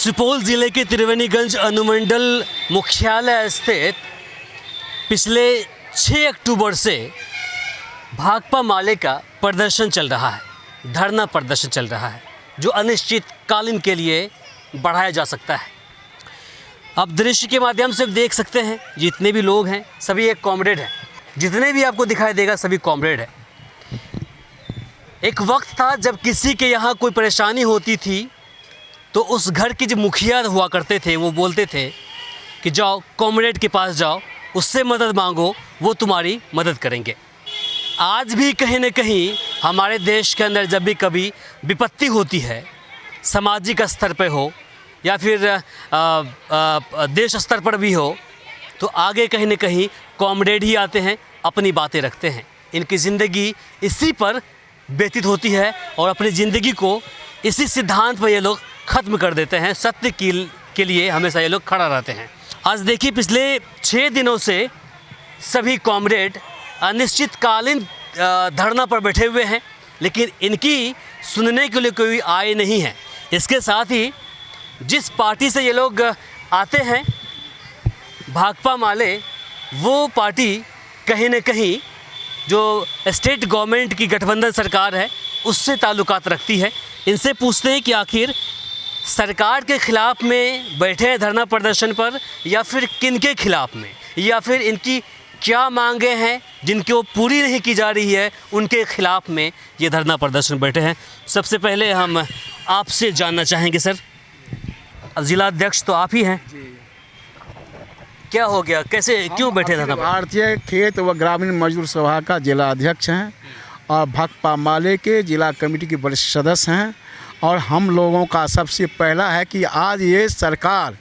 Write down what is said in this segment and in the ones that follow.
सुपौल ज़िले के त्रिवेणीगंज अनुमंडल मुख्यालय स्थित पिछले 6 अक्टूबर से भाकपा माले का प्रदर्शन चल रहा है, धरना प्रदर्शन चल रहा है, जो अनिश्चितकालीन के लिए बढ़ाया जा सकता है। आप दृश्य के माध्यम से देख सकते हैं, जितने भी लोग हैं सभी एक कॉमरेड हैं, जितने भी आपको दिखाई देगा सभी कॉमरेड हैं। एक वक्त था जब किसी के यहाँ कोई परेशानी होती थी तो उस घर के जो मुखिया हुआ करते थे वो बोलते थे कि जाओ कॉमरेड के पास जाओ, उससे मदद मांगो, वो तुम्हारी मदद करेंगे। आज भी कहीं न कहीं हमारे देश के अंदर जब भी कभी विपत्ति होती है, सामाजिक स्तर पर हो या फिर देश स्तर पर भी हो, तो आगे कहीं न कहीं कॉमरेड ही आते हैं, अपनी बातें रखते हैं। इनकी ज़िंदगी इसी पर व्यतीत होती है और अपनी ज़िंदगी को इसी सिद्धांत पर ये लोग ख़त्म कर देते हैं। सत्य के लिए हमेशा ये लोग खड़ा रहते हैं। आज देखिए, पिछले 6 दिनों से सभी कॉमरेड अनिश्चितकालीन धरना पर बैठे हुए हैं, लेकिन इनकी सुनने के लिए कोई आए नहीं है। इसके साथ ही जिस पार्टी से ये लोग आते हैं, भाकपा माले, वो पार्टी कहीं न कहीं जो स्टेट गवर्नमेंट की गठबंधन सरकार है उससे ताल्लुकात रखती है। इनसे पूछते हैं कि आखिर सरकार के ख़िलाफ़ में बैठे हैं धरना प्रदर्शन पर, या फिर किन के ख़िलाफ़ में, या फिर इनकी क्या मांगे हैं जिनकी वो पूरी नहीं की जा रही है, उनके ख़िलाफ़ में ये धरना प्रदर्शन बैठे हैं। सबसे पहले हम आपसे जानना चाहेंगे सर, ज़िला अध्यक्ष तो आप ही हैं, क्या हो गया, कैसे क्यों बैठे धरना? भारतीय खेत व ग्रामीण मजदूर सभा का जिला अध्यक्ष हैं और भाकपा माले के जिला कमेटी के वरिष्ठ सदस्य हैं। और हम लोगों का सबसे पहला है कि आज ये सरकार,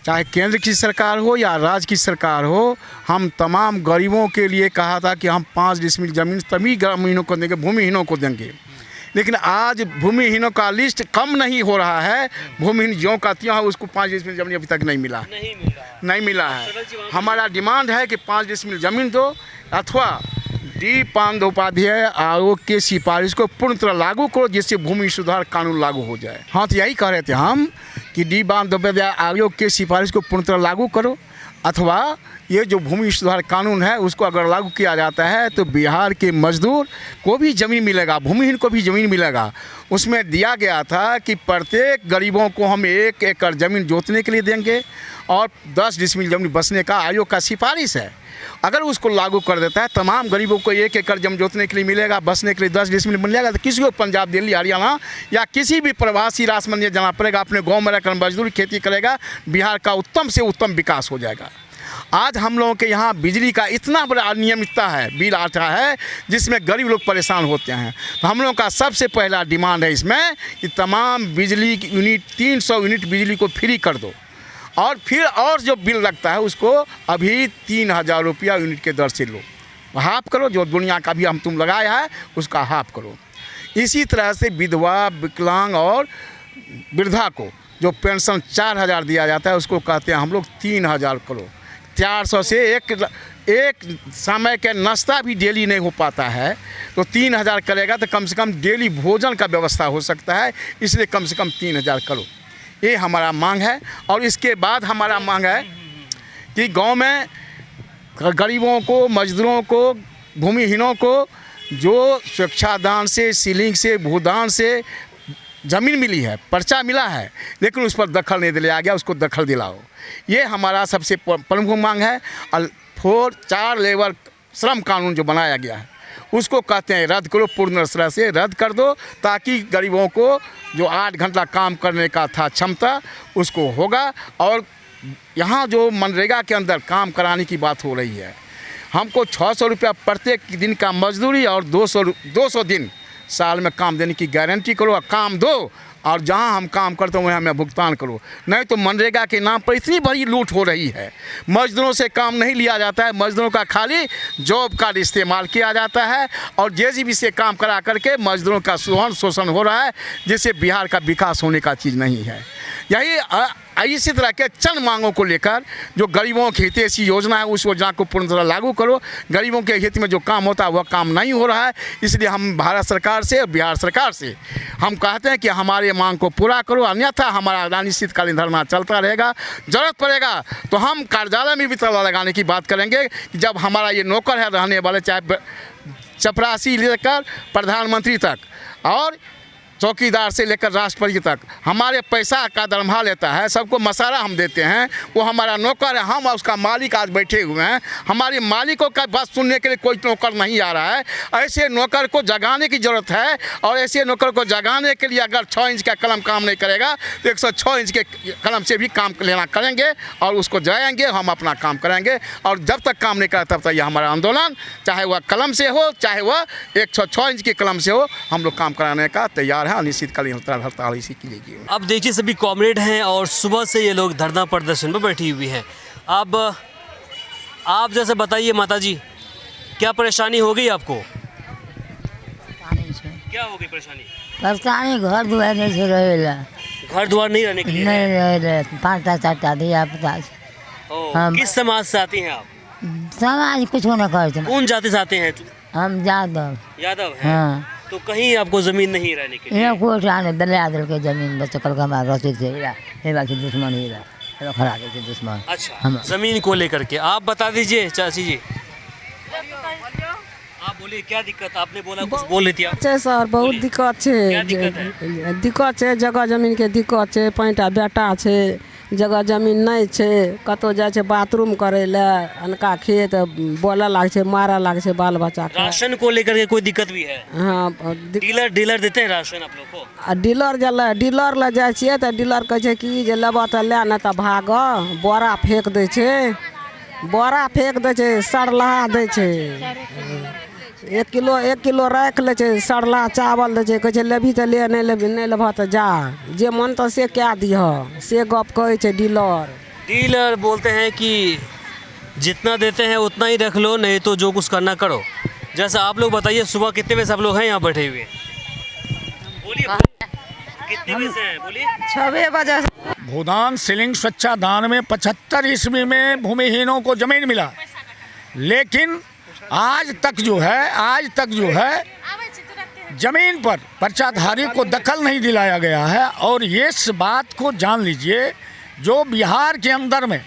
चाहे केंद्र की सरकार हो या राज्य की सरकार हो, हम तमाम गरीबों के लिए कहा था कि हम 5 डिसमिल ज़मीन तभी ग्रामीणों को देंगे, भूमिहीनों को देंगे। लेकिन आज भूमिहीनों का लिस्ट कम नहीं हो रहा है, भूमिहीन ज्यों का त्यों है, उसको 5 डिसमिल ज़मीन अभी तक नहीं मिला है। हमारा डिमांड है कि 5 डिसमिल ज़मीन दो, अथवा डी बंदोपाध्याय आयोग के सिफारिश को पूर्ण तरह लागू करो, जिससे भूमि सुधार कानून लागू हो जाए। हाँ, तो यही कह रहे थे हम कि डी बंदोपाध्याय आयोग के सिफारिश को पूर्ण तरह लागू करो, अथवा ये जो भूमि सुधार कानून है उसको अगर लागू किया जाता है तो बिहार के मजदूर को भी ज़मीन मिलेगा, भूमिहीन को भी ज़मीन मिलेगा। उसमें दिया गया था कि प्रत्येक गरीबों को हम 1 एकड़ ज़मीन जोतने के लिए देंगे और 10 डिसमिल ज़मीन बसने का आयोग का सिफारिश है। अगर उसको लागू कर देता है, तमाम गरीबों को 1 एकड़ ज़मीन जोतने के लिए मिलेगा, बसने के लिए 10 डिसमिल मिलेगा, तो किसी को पंजाब, दिल्ली, हरियाणा या किसी भी प्रवासी राजस्थान में जाना पड़ेगा, अपने गांव में रहकर मजदूरी खेती करेगा, बिहार का उत्तम से उत्तम विकास हो जाएगा। आज हम लोगों के यहाँ बिजली का इतना बड़ा अनियमितता है, बिल आता है जिसमें गरीब लोग परेशान होते हैं। तो हम लोगों का सबसे पहला डिमांड है इसमें कि तमाम बिजली यूनिट 300 यूनिट बिजली को फ्री कर दो, और फिर और जो बिल लगता है उसको अभी 3000 रुपया यूनिट के दर से लो, हाफ करो, जो दुनिया का भी हम तुम लगाया है उसका हाफ करो। इसी तरह से विधवा, विकलांग और वृद्धा को जो पेंशन 4000 दिया जाता है उसको कहते हैं हम लोग 3000 करो। 400 से एक समय के नाश्ता भी डेली नहीं हो पाता है, तो 3000 करेगा तो कम से कम डेली भोजन का व्यवस्था हो सकता है, इसलिए कम से कम 3000 करो, ये हमारा मांग है। और इसके बाद हमारा मांग है कि गांव में गरीबों को, मजदूरों को, भूमिहीनों को जो स्वेच्छादान से, सीलिंग से, भूदान से ज़मीन मिली है, पर्चा मिला है, लेकिन उस पर दखल नहीं दिलाया गया, उसको दखल दिलाओ, ये हमारा सबसे प्रमुख मांग है। और 4 लेबर श्रम कानून जो बनाया गया है उसको कहते हैं रद्द करो, पूर्ण तरह से रद्द कर दो, ताकि गरीबों को जो 8 घंटा काम करने का था क्षमता उसको होगा। और यहाँ जो मनरेगा के अंदर काम कराने की बात हो रही है, हमको 600 रुपया प्रत्येक दिन का मजदूरी और 200 दिन साल में काम देने की गारंटी करो, और काम दो, और जहाँ हम काम करते हैं वहाँ हमें भुगतान करो। नहीं तो मनरेगा के नाम पर इतनी बड़ी लूट हो रही है, मजदूरों से काम नहीं लिया जाता है, मजदूरों का खाली जॉब कार्ड इस्तेमाल किया जाता है, और जेसीबी से काम करा करके मजदूरों का शोषण हो रहा है, जिससे बिहार का विकास होने का चीज़ नहीं है। यही इसी तरह के चंद मांगों को लेकर जो गरीबों के हित ऐसी योजना है उस योजना को पूर्ण तरह लागू करो। गरीबों के हित में जो काम होता है वह काम नहीं हो रहा है, इसलिए हम भारत सरकार से, बिहार सरकार से हम कहते हैं कि हमारे मांग को पूरा करो, अन्यथा हमारा अनिश्चितकालीन धरना चलता रहेगा। ज़रूरत पड़ेगा तो हम कार्यालय में भी ताला लगाने की बात करेंगे कि जब हमारा ये नौकर है रहने वाले, चाहे चपरासी लेकर प्रधानमंत्री तक और चौकीदार से लेकर राष्ट्रपति तक हमारे पैसा का दरमहा लेता है, सबको मसाला हम देते हैं, वो हमारा नौकर है, हम उसका मालिक आज बैठे हुए हैं। हमारे मालिकों का बात सुनने के लिए कोई नौकर नहीं आ रहा है। ऐसे नौकर को जगाने की ज़रूरत है, और ऐसे नौकर को जगाने के लिए अगर 6 इंच का कलम काम नहीं करेगा तो 106 इंच के कलम से भी काम लेना करेंगे और उसको जाएंगे, हम अपना काम करेंगे। और जब तक काम नहीं करा तब तक यह हमारा आंदोलन, चाहे वह कलम से हो चाहे वह 106 इंच के कलम से हो, हम लोग काम कराने का तैयार है। अनिश्चितकालीन हड़ताल इसी के लिए की। अब देखिए सभी कॉमरेड हैं और सुबह से ये लोग धरना प्रदर्शन पर बैठी हुई हैं। अब आप जैसे बताइए माता जी, क्या परेशानी हो गई आपको? क्या हो गई परेशानी? परेशानी घर दुआर नहीं से रहेला, घर द्वार नहीं रहने के लिए? नहीं रहे 5-7 दिया पता। किस समाज से आती हैं आप? समाज कुछ न करते, कौन जाति से आते हैं? हम यादव। यादव हैं। हाँ, तो कहीं आपको जमीन नहीं रहने के लिए? ये कोई आने दलिया दल के जमीन बच्चे कल का हमारा रसीद से हे बाकी दुश्मन ही रहा, खड़ा के दुश्मन। अच्छा, जमीन को लेकर के आप बता दीजिए चाची जी, आप बोलिए क्या दिक्कत? आपने बोला कुछ बोल रही थी आप। सर बहुत दिक्कत क्या है, दिक्कत है? दिक्कत है, जगह जमीन के दिक्कत है। 5टा बेटा है, जगह जमीन नहीं है, कतो जाए छे बाथरूम करे ले, अनका खेत बोला लाग छे, मारा लाग छे बाल बच्चा के। राशन को लेकर के कोई दिक्कत भी है? हाँ, डीलर देते हैं राशन आप लोग को? डीलर ले जाए छिए तो डीलर कहे छे कि जे लेबो तो ले, नहीं तो भाग। बोरा फेंक दे छे, बोरा फेंक दे छे, सड़लहा दे छे। 1 किलो रख ले छे, सड़ला चावल दे छे, कहे छे लेभी तो ले, नहीं लेबह तो जा, जे मन तो से क्या दिह, से गप कहे छे डीलर। बोलते हैं कि जितना देते हैं उतना ही रख लो, नहीं तो जो कुछ करना करो। जैसा आप लोग बताइए, सुबह कितने बजे सब लोग हैं यहाँ बैठे हुए? बोलिए कितने बजे हैं? बोलिए। 6 बजे। भूदान सीलिंग स्वच्छादान में 75 ईस्वी में भूमिहीनों को जमीन मिला, लेकिन आज तक जो है जमीन पर पर्चाधारी को दखल नहीं दिलाया गया है। और ये इस बात को जान लीजिए, जो बिहार के अंदर में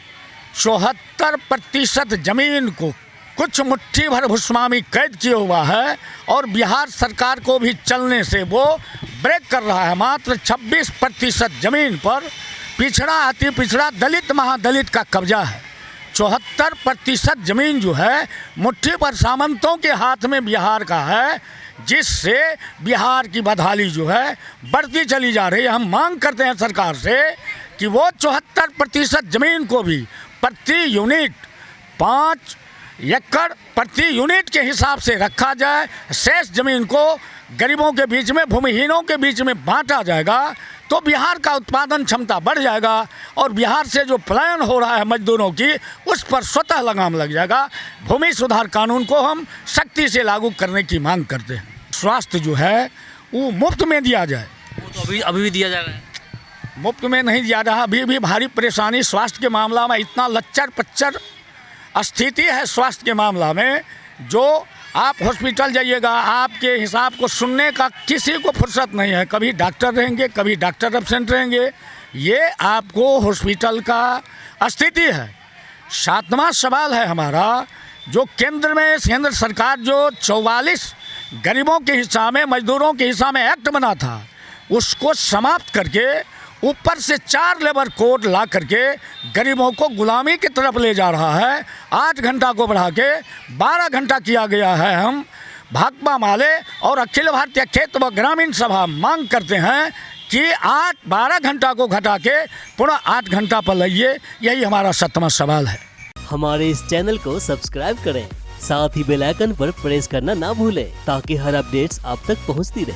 74% जमीन को कुछ मुट्ठी भर भूस्वामी कैद किया हुआ है, और बिहार सरकार को भी चलने से वो ब्रेक कर रहा है। मात्र 26% जमीन पर पिछड़ा, अति पिछड़ा, दलित, महादलित का कब्जा है। 74% जमीन जो है मुट्ठी पर सामंतों के हाथ में बिहार का है, जिससे बिहार की बदहाली जो है बढ़ती चली जा रही है। हम मांग करते हैं सरकार से कि वो 74% जमीन को भी प्रति यूनिट 5 एकड़ प्रति यूनिट के हिसाब से रखा जाए। शेष जमीन को गरीबों के बीच में, भूमिहीनों के बीच में बांटा जाएगा, तो बिहार का उत्पादन क्षमता बढ़ जाएगा, और बिहार से जो पलायन हो रहा है मजदूरों की, उस पर स्वतः लगाम लग जाएगा। भूमि सुधार कानून को हम सख्ती से लागू करने की मांग करते हैं। स्वास्थ्य जो है वो मुफ्त में दिया जाए। वो तो अभी भी दिया जा रहा है। मुफ्त में नहीं दिया रहा, अभी भी भारी परेशानी स्वास्थ्य के मामला में। इतना लच्चर पच्चर स्थिति है स्वास्थ्य के मामला में, जो आप हॉस्पिटल जाइएगा, आपके हिसाब को सुनने का किसी को फुर्सत नहीं है। कभी डॉक्टर रहेंगे, कभी डॉक्टर एब्सेंट रहेंगे। ये आपको हॉस्पिटल का स्थिति है। 7वां सवाल है हमारा, जो केंद्र सरकार जो 44 गरीबों के हिस्सा में, मजदूरों के हिस्सा में एक्ट बना था, उसको समाप्त करके ऊपर से 4 लेबर कोड ला करके गरीबों को गुलामी की तरफ ले जा रहा है। 8 घंटा को बढ़ा के 12 घंटा किया गया है। हम भाकपा माले और अखिल भारतीय खेत व ग्रामीण सभा मांग करते हैं कि 12 घंटा को घटा के पुनः 8 घंटा पर लाइए। यही हमारा 7वां सवाल है। हमारे इस चैनल को सब्सक्राइब करें, साथ ही बेल आइकन पर प्रेस करना ना भूलें, ताकि हर अपडेट्स आप तक पहुंचती रहे।